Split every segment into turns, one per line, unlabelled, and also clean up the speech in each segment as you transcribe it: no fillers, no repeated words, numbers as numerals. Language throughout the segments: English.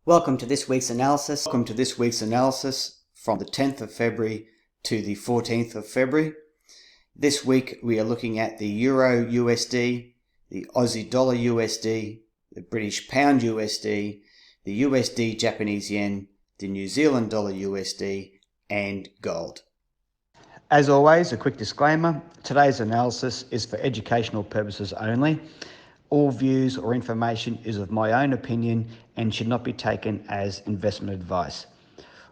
Welcome to this week's analysis. From the 10th of February to the 14th of February. This week we are looking at the Euro USD, the Aussie Dollar USD, the British Pound USD, the USD Japanese Yen, the New Zealand Dollar USD, and gold.
As always, a quick disclaimer. Today's analysis is for educational purposes only. All views or information is of my own opinion and should not be taken as investment advice.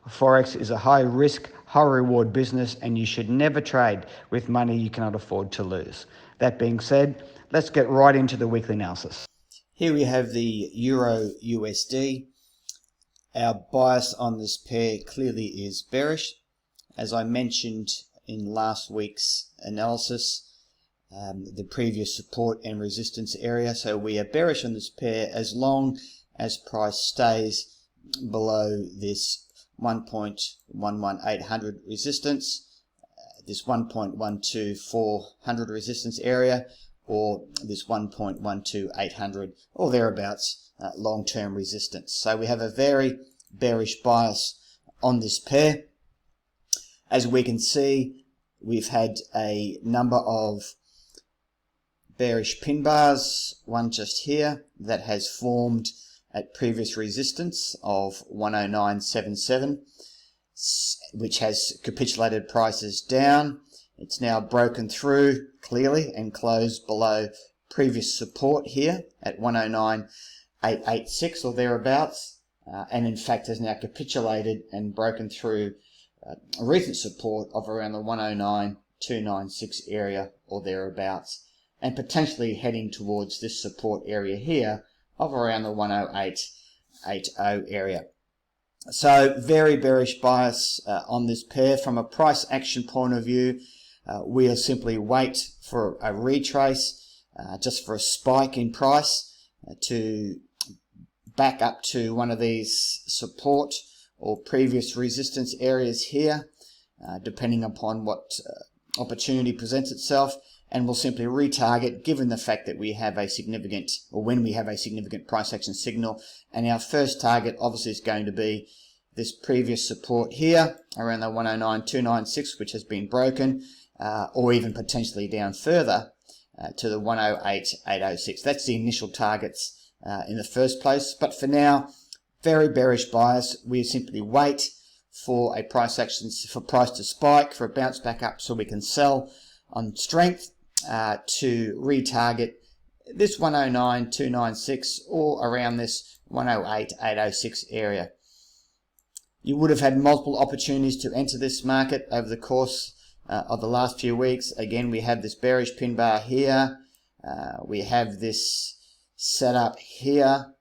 Forex is a high risk, high reward business, and you should never trade with money you cannot afford to lose. That being said, let's get right into the weekly analysis.
Here we have the Euro USD. Our bias on this pair clearly is bearish. As I mentioned in last week's analysis, the previous support and resistance area. So we are bearish on this pair as long as price stays below this 1.11800 resistance, this 1.12400 resistance area, or this 1.12800 or thereabouts long-term resistance. So we have a very bearish bias on this pair. As we can see, we've had a number of bearish pin bars, one just here that has formed at previous resistance of 109.77, which has capitulated prices down. It's now broken through clearly and closed below previous support here at 109.886 or thereabouts, and in fact has now capitulated and broken through a recent support of around the 109.296 area or thereabouts, and potentially heading towards this support area here of around the 108.80 area. So very bearish bias on this pair. From a price action point of view, we'll simply wait for a retrace, just for a spike in price to back up to one of these support or previous resistance areas here, depending upon what opportunity presents itself. And we'll simply retarget given the fact that we have a significant, or when we have a significant price action signal. And our first target obviously is going to be this previous support here around the 109.296, which has been broken, or even potentially down further to the 108.806. That's the initial targets in the first place. But for now, very bearish bias. We simply wait for a price action, for price to spike, for a bounce back up so we can sell on strength, to retarget this 109.296 or around this 108.806 area. You would have had multiple opportunities to enter this market over the course of the last few weeks. Again, we have this bearish pin bar here. We have this setup here.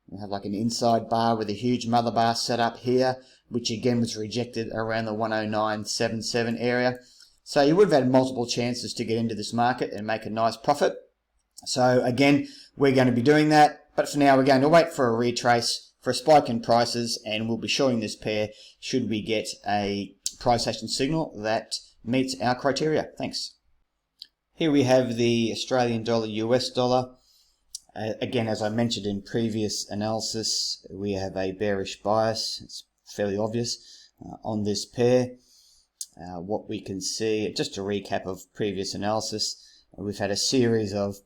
We have like an inside bar with a huge mother bar set up here, which again was rejected around the 109.77 area. So you would have had multiple chances to get into this market and make a nice profit. So again, we're going to be doing that. But for now, we're going to wait for a retrace, for a spike in prices, and we'll be shorting this pair should we get a price action signal that meets our criteria. Thanks. Here we have the Australian dollar, US dollar. Again, as I mentioned in previous analysis, we have a bearish bias. It's fairly obvious on this pair. What we can see, just a recap of previous analysis, we've had a series of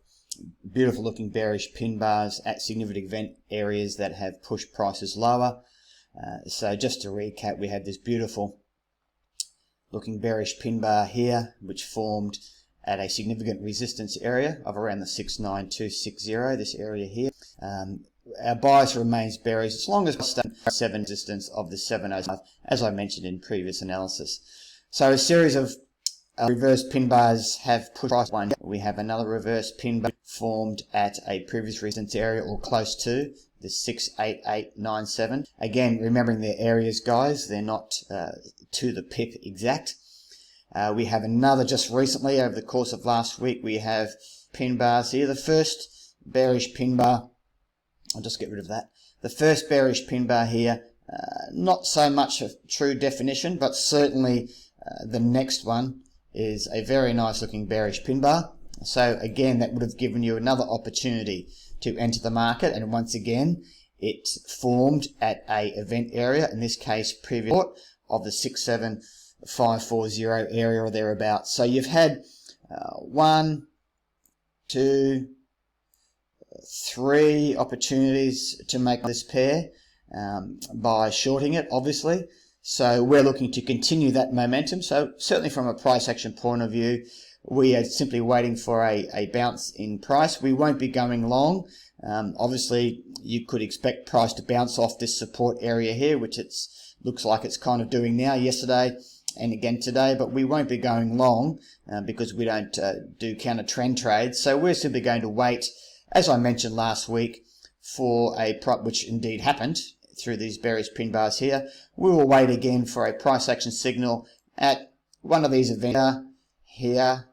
beautiful looking bearish pin bars at significant event areas that have pushed prices lower. So just to recap, we have this beautiful looking bearish pin bar here, which formed at a significant resistance area of around the 69260, this area here. Our bias remains bearish as long as we stay 7 resistance of the 705, as I mentioned in previous analysis. So a series of reverse pin bars have pushed price one. We have another reverse pin bar formed at a previous resistance area or close to the 68897. Again, remembering their areas, guys, they're not to the pip exact. We have another just recently over the course of last week. We have pin bars here. The first bearish pin bar, I'll just get rid of that. The first bearish pin bar here, not so much a true definition, but certainly the next one is a very nice looking bearish pin bar. So again, that would have given you another opportunity to enter the market, and once again, it formed at a event area, in this case previous support of the 67540 area or thereabouts. So you've had 1, 2, 3 opportunities to make this pair by shorting it, obviously. So we're looking to continue that momentum. So certainly from a price action point of view, we are simply waiting for a bounce in price. We won't be going long. Obviously, you could expect price to bounce off this support area here, which looks like it's kind of doing now, yesterday and again today, but we won't be going long because we don't do counter trend trades. So we're simply going to wait, as I mentioned last week, for a prop, which indeed happened through these bearish pin bars here. We will wait again for a price action signal at one of these events here.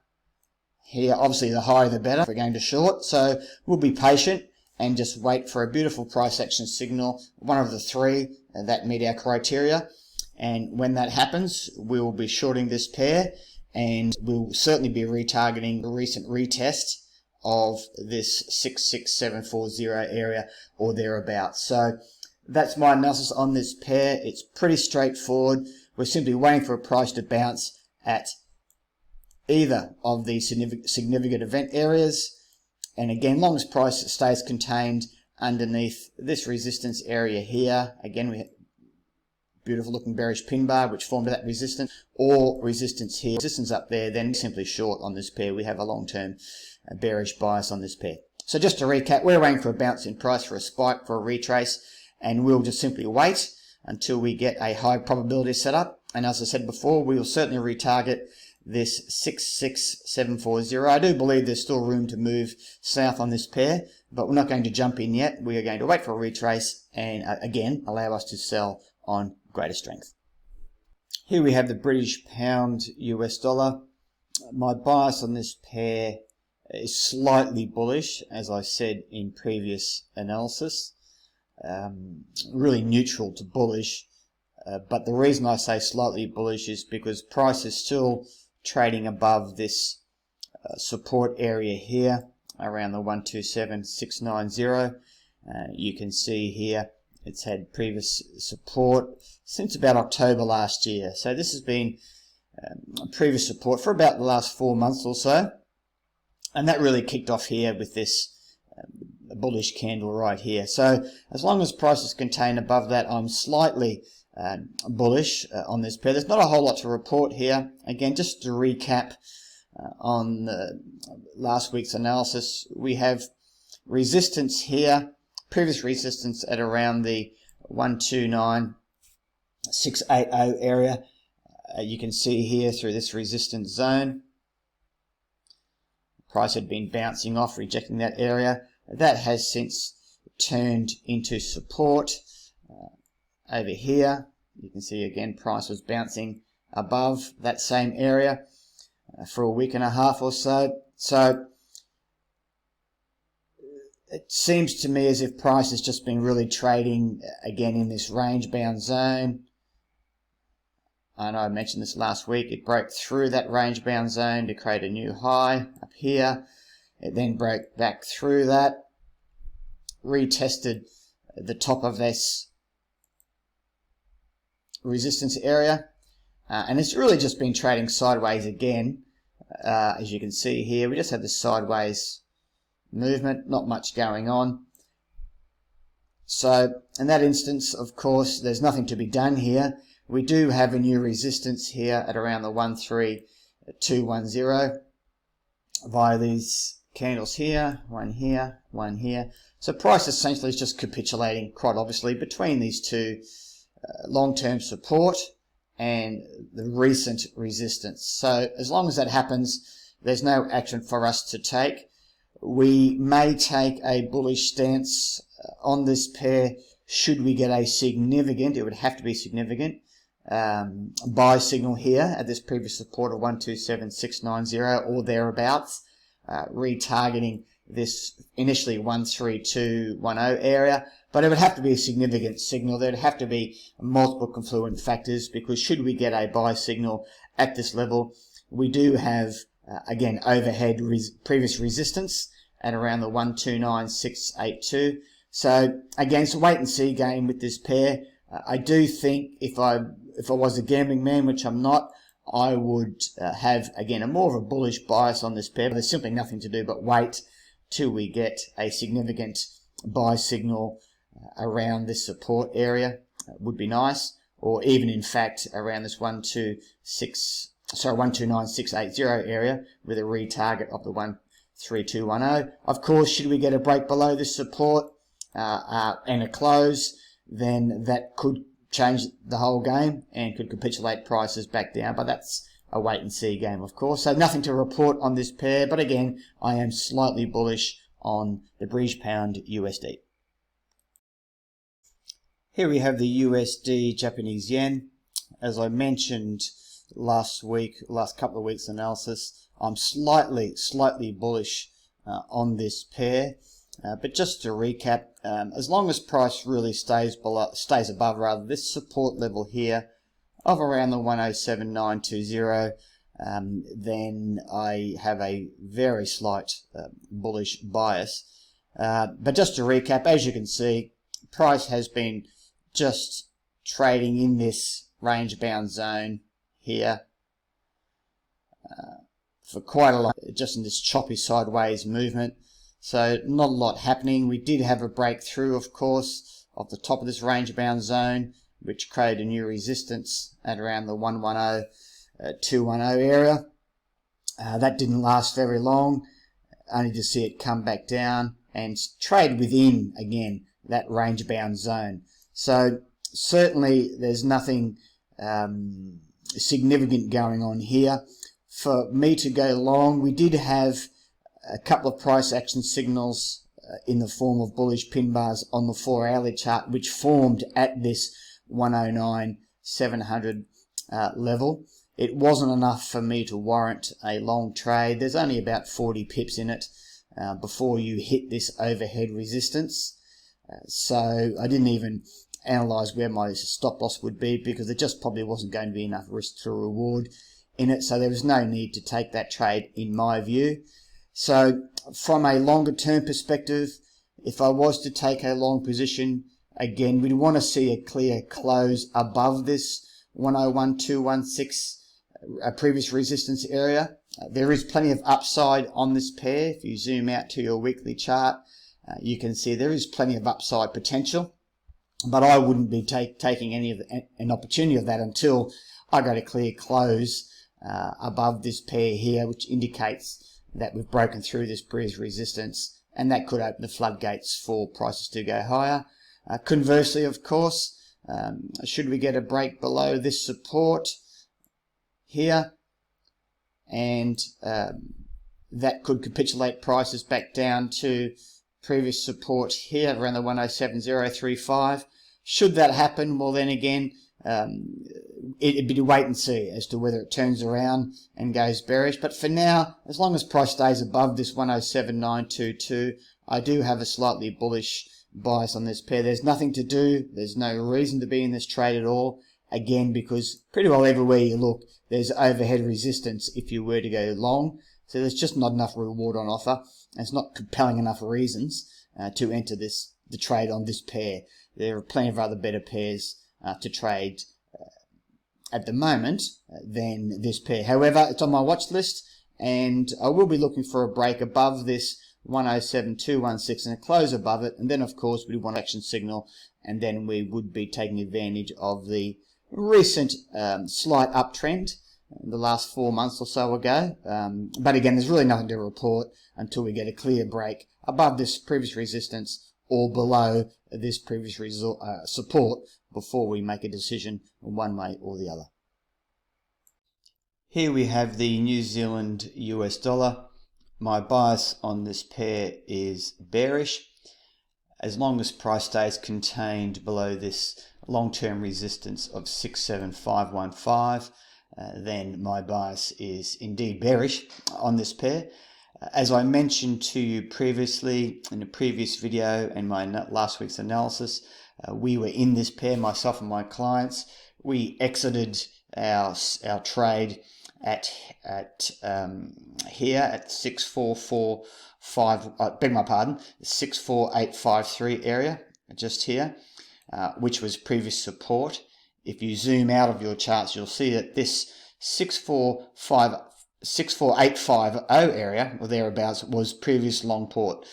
Obviously the higher the better if we're going to short, so we'll be patient and just wait for a beautiful price action signal, one of the 3 that meet our criteria. And when that happens, we will be shorting this pair, and we'll certainly be retargeting the recent retest of this 66740 area or thereabouts. So that's my analysis on this pair. It's pretty straightforward. We're simply waiting for a price to bounce at either of the significant event areas, and again, long as price stays contained underneath this resistance area here, again we have beautiful looking bearish pin bar which formed that resistance, or resistance here, resistance up there, then simply short on this pair. We have a long-term bearish bias on this pair. So just to recap, we're waiting for a bounce in price, for a spike, for a retrace, and we'll just simply wait until we get a high probability setup. And as I said before, we will certainly retarget this 66740. I do believe there's still room to move south on this pair, but we're not going to jump in yet. We are going to wait for a retrace and again allow us to sell on greater strength. Here we have the British pound US dollar. My bias on this pair is slightly bullish, as I said in previous analysis. Really neutral to bullish, but the reason I say slightly bullish is because price is still trading above this support area here around the 127690. You can see here it's had previous support since about October last year. So this has been previous support for about the last 4 months or so, and that really kicked off here with this bullish candle right here. So as long as price is contained above that, I'm slightly bullish on this pair. There's not a whole lot to report here. Again, just to recap on last week's analysis, we have resistance here, previous resistance at around the 129680 area. You can see here through this resistance zone, price had been bouncing off, rejecting that area. That has since turned into support. Over here, you can see again price was bouncing above that same area for a week and a half or so. So it seems to me as if price has just been really trading again in this range bound zone. I know I mentioned this last week. It broke through that range bound zone to create a new high up here. It then broke back through that, retested the top of this resistance area, and it's really just been trading sideways again. As you can see here, we just have this sideways movement, not much going on. So in that instance, of course, there's nothing to be done here. We do have a new resistance here at around the 13210 via these candles here, one here, one here. So price essentially is just capitulating quite obviously between these two long-term support and the recent resistance. So as long as that happens, there's no action for us to take. We may take a bullish stance on this pair should we get a significant, it would have to be significant, buy signal here at this previous support of 127690 or thereabouts, retargeting this initially 13210 area. But it would have to be a significant signal. There'd have to be multiple confluent factors, because should we get a buy signal at this level, we do have, again, overhead previous resistance at around the 129682. So again, it's a wait and see game with this pair. I do think if I was a gambling man, which I'm not, I would have again a more of a bullish bias on this pair. There's simply nothing to do but wait till we get a significant buy signal around this support area. Would be nice, or even in fact around this 129680 area with a retarget of the 13210. Of course, should we get a break below this support and a close, then that could change the whole game and could capitulate prices back down, but that's a wait and see game, of course. So nothing to report on this pair, but again, I am slightly bullish on the British Pound USD. Here we have the USD Japanese Yen. As I mentioned last couple of weeks analysis, I'm slightly bullish on this pair. But just to recap, as long as price really stays above this support level here of around the 107.920, then I have a very slight bullish bias. But just to recap, as you can see, price has been just trading in this range bound zone here for quite a long, just in this choppy sideways movement. So not a lot happening. We did have a breakthrough, of course, of the top of this range bound zone, which created a new resistance at around the 110.210 area. That didn't last very long, only to see it come back down and trade within, again, that range bound zone. So certainly there's nothing significant going on here. For me to go long, we did have a couple of price action signals in the form of bullish pin bars on the 4-hourly chart, which formed at this 109.700 level. It wasn't enough for me to warrant a long trade. There's only about 40 pips in it before you hit this overhead resistance. So I didn't even analyze where my stop loss would be, because there just probably wasn't going to be enough risk to reward in it. So there was no need to take that trade in my view. So from a longer term perspective, if I was to take a long position, again, we'd want to see a clear close above this 101.216 previous resistance area. There is plenty of upside on this pair. If you zoom out to your weekly chart, you can see there is plenty of upside potential, but I wouldn't be taking any of an opportunity of that until I got a clear close above this pair here, which indicates that we've broken through this previous resistance, and that could open the floodgates for prices to go higher. Conversely, of course, should we get a break below this support here, and that could capitulate prices back down to previous support here around the 107.035. Should that happen, well then again, it'd be to wait and see as to whether it turns around and goes bearish. But for now, as long as price stays above this 107.922, I do have a slightly bullish bias on this pair. There's nothing to do. There's no reason to be in this trade at all. Again, because pretty well everywhere you look, there's overhead resistance if you were to go long. So there's just not enough reward on offer. And it's not compelling enough reasons to enter the trade on this pair. There are plenty of other better pairs to trade at the moment than this pair. However, it's on my watch list, and I will be looking for a break above this 107.216 and a close above it, and then of course we want action signal, and then we would be taking advantage of the recent slight uptrend in the last 4 months or so ago. But again, there's really nothing to report until we get a clear break above this previous resistance or below this previous support before we make a decision one way or the other. Here we have the New Zealand US dollar. My bias on this pair is bearish. As long as price stays contained below this long-term resistance of 67515, then my bias is indeed bearish on this pair. As I mentioned to you previously in a previous video and my last week's analysis, we were in this pair, myself and my clients. We exited our trade at here at 644 beg my pardon, 64853 area just here, which was previous support. If you zoom out of your charts, you'll see that this 64850 area or thereabouts was previous long port.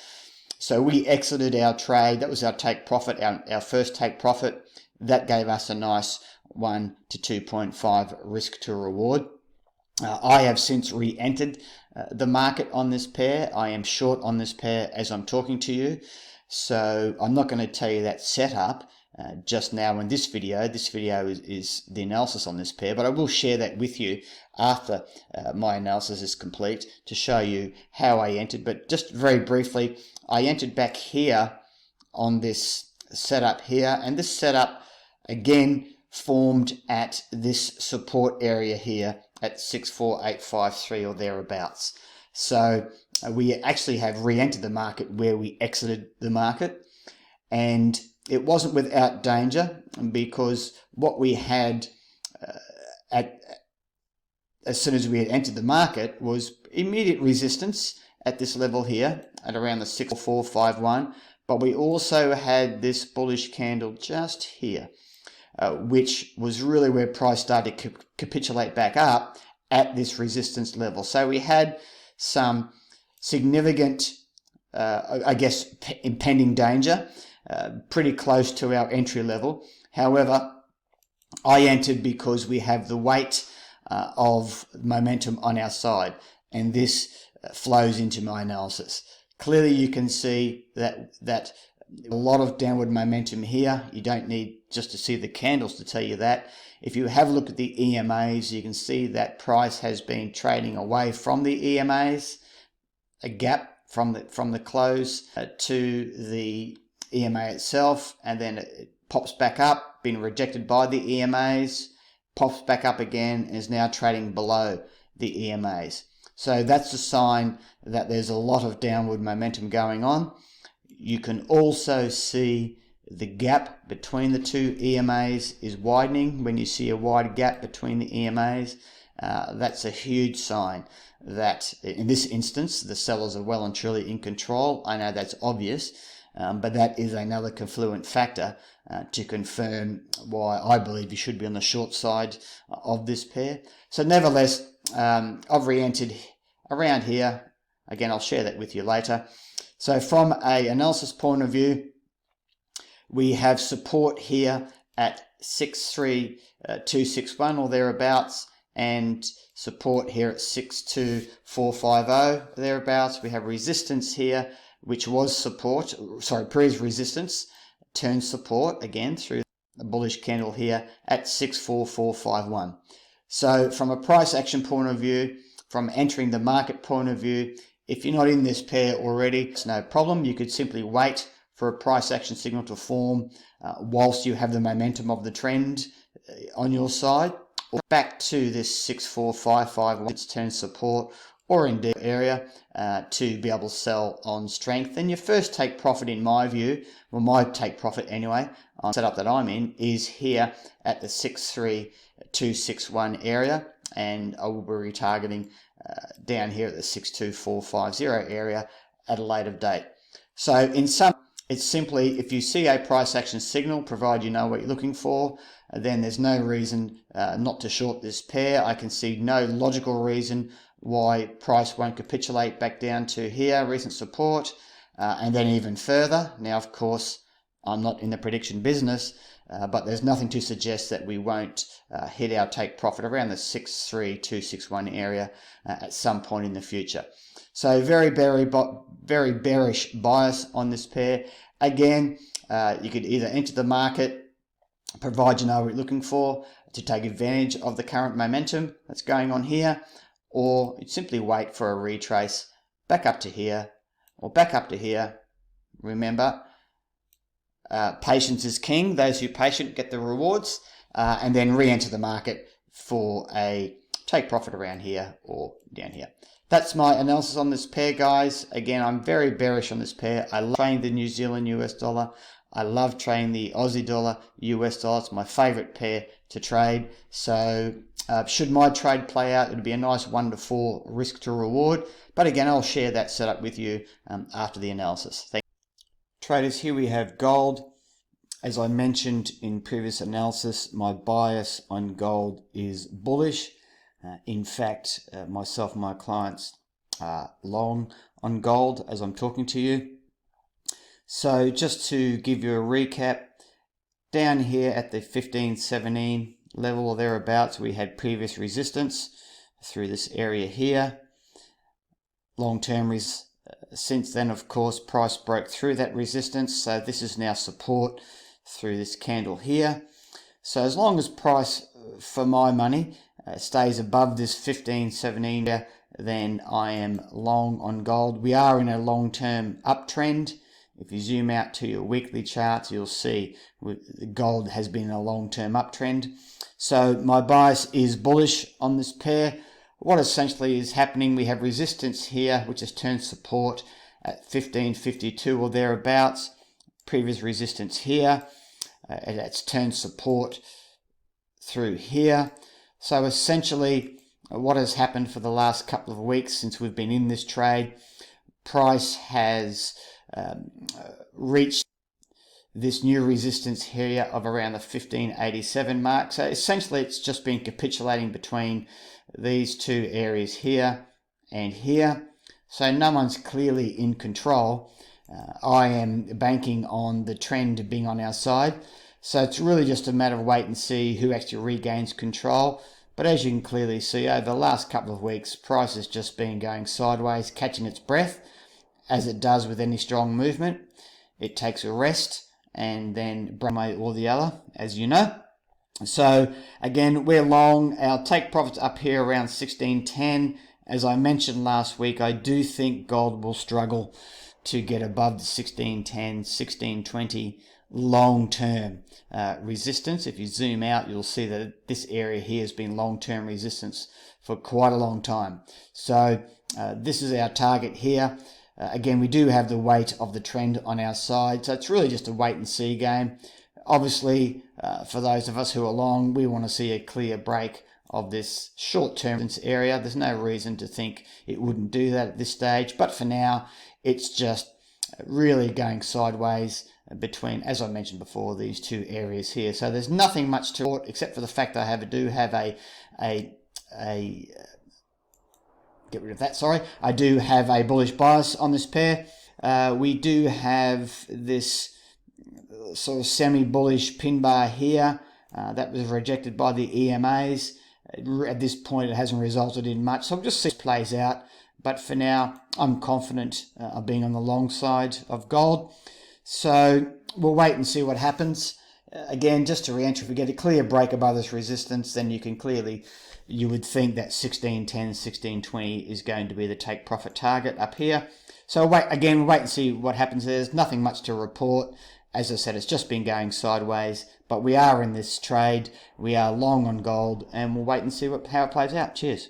So we exited our trade. That was our take profit, our first take profit. That gave us a nice 1 to 2.5 risk to reward. I have since re-entered the market on this pair. I am short on this pair as I'm talking to you. So I'm not going to tell you that setup just now in this video. This video is the analysis on this pair, but I will share that with you after my analysis is complete to show you how I entered. But just very briefly, I entered back here on this setup here, and this setup again formed at this support area here at 64853 or thereabouts. So we actually have re-entered the market where we exited the market, and it wasn't without danger, because what we had as soon as we had entered the market was immediate resistance at this level here at around the 64451, but we also had this bullish candle just here, which was really where price started to capitulate back up at this resistance level. So we had some significant, I guess, impending danger, pretty close to our entry level. However, I entered because we have the weight of momentum on our side, and this flows into my analysis. Clearly you can see that a lot of downward momentum here. You don't need just to see the candles to tell you that. If you have a look at the EMAs, you can see that price has been trading away from the EMAs, a gap from the close to the EMA itself, and then it pops back up, been rejected by the EMAs, pops back up again, and is now trading below the EMAs. So that's a sign that there's a lot of downward momentum going on. You can also see the gap between the two EMAs is widening. When you see a wide gap between the EMAs, that's a huge sign that in this instance the sellers are well and truly in control. I know that's obvious, but that is another confluent factor to confirm why I believe you should be on the short side of this pair. So nevertheless, I've re-entered around here. Again, I'll share that with you later. So from an analysis point of view, we have support here at 63261 or thereabouts, and support here at 62450 thereabouts. We have resistance here, which was support, previous resistance, turned support again through a bullish candle here at 64451. So from a price action point of view, from entering the market point of view, if you're not in this pair already, it's no problem. You could simply wait for a price action signal to form whilst you have the momentum of the trend on your side, or back to this 64551, its turn support, or indeed area to be able to sell on strength. Then your first take profit, in my view, well, my take profit anyway, on the setup that I'm in, is here at the 63261 area, and I will be retargeting down here at the 62450 area at a later date. So in sum, it's simply, if you see a price action signal, provide you know what you're looking for, then there's no reason not to short this pair. I can see no logical reason why price won't capitulate back down to here, recent support, and then even further. Now, of course, I'm not in the prediction business, but there's nothing to suggest that we won't hit our take profit around the 63261 area at some point in the future. So very bearish bias on this pair. Again, you could either enter the market, provide you know what you're looking for, to take advantage of the current momentum that's going on here, or you'd simply wait for a retrace back up to here or back up to here. Remember, patience is king. Those who are patient get the rewards, and then re-enter the market for a take profit around here or down here. That's my analysis on this pair, guys. Again, I'm very bearish on this pair. I love trading the New Zealand US dollar. I love trading the Aussie dollar, US dollar. It's my favorite pair to trade. So should my trade play out, it'll be a nice 1 to 4 risk to reward. But again, I'll share that setup with you after the analysis. Thank you. Traders, here we have gold. As I mentioned in previous analysis, my bias on gold is bullish. In fact, myself and my clients are long on gold as I'm talking to you. So just to give you a recap, down here at the 1517 level or thereabouts, we had previous resistance through this area here. Long-term since then, of course, price broke through that resistance, so this is now support through this candle here. So as long as price, for my money, stays above this 1517, then I am long on gold. We are in a long-term uptrend. If you zoom out to your weekly charts, you'll see gold has been in a long-term uptrend. So my bias is bullish on this pair. What essentially is happening, we have resistance here, which has turned support at 1552 or thereabouts. Previous resistance here, it's turned support through here. So essentially, what has happened for the last couple of weeks since we've been in this trade, price has reached this new resistance here of around the 1587 mark. So essentially it's just been capitulating between these two areas here and here. So no one's clearly in control. I am banking on the trend being on our side. So it's really just a matter of wait and see who actually regains control. But as you can clearly see, over the last couple of weeks, price has just been going sideways, catching its breath. As it does with any strong movement, it takes a rest and then one way or the other, as you know. So again, we're long. Our take profits up here around 1610. As I mentioned last week, I do think gold will struggle to get above the 1610, 1620 long-term resistance. If you zoom out, you'll see that this area here has been long-term resistance for quite a long time. So this is our target here. Again, we do have the weight of the trend on our side, so it's really just a wait and see game. Obviously, for those of us who are long, we want to see a clear break of this short-term area. There's no reason to think it wouldn't do that at this stage, but for now, it's just really going sideways between, as I mentioned before, these two areas here. So there's nothing much to report except for the fact that I do have get rid of that, sorry. I do have a bullish bias on this pair. We do have this sort of semi-bullish pin bar here. That was rejected by the EMAs. At this point, it hasn't resulted in much. So I'll just see how it plays out. But for now, I'm confident of being on the long side of gold. So we'll wait and see what happens. Again, just to re-enter, if we get a clear break above this resistance, then you would think that 1610, 1620 is going to be the take profit target up here. So wait and see what happens. There's nothing much to report. As I said, it's just been going sideways, but we are in this trade. We are long on gold, and we'll wait and see how it plays out. Cheers.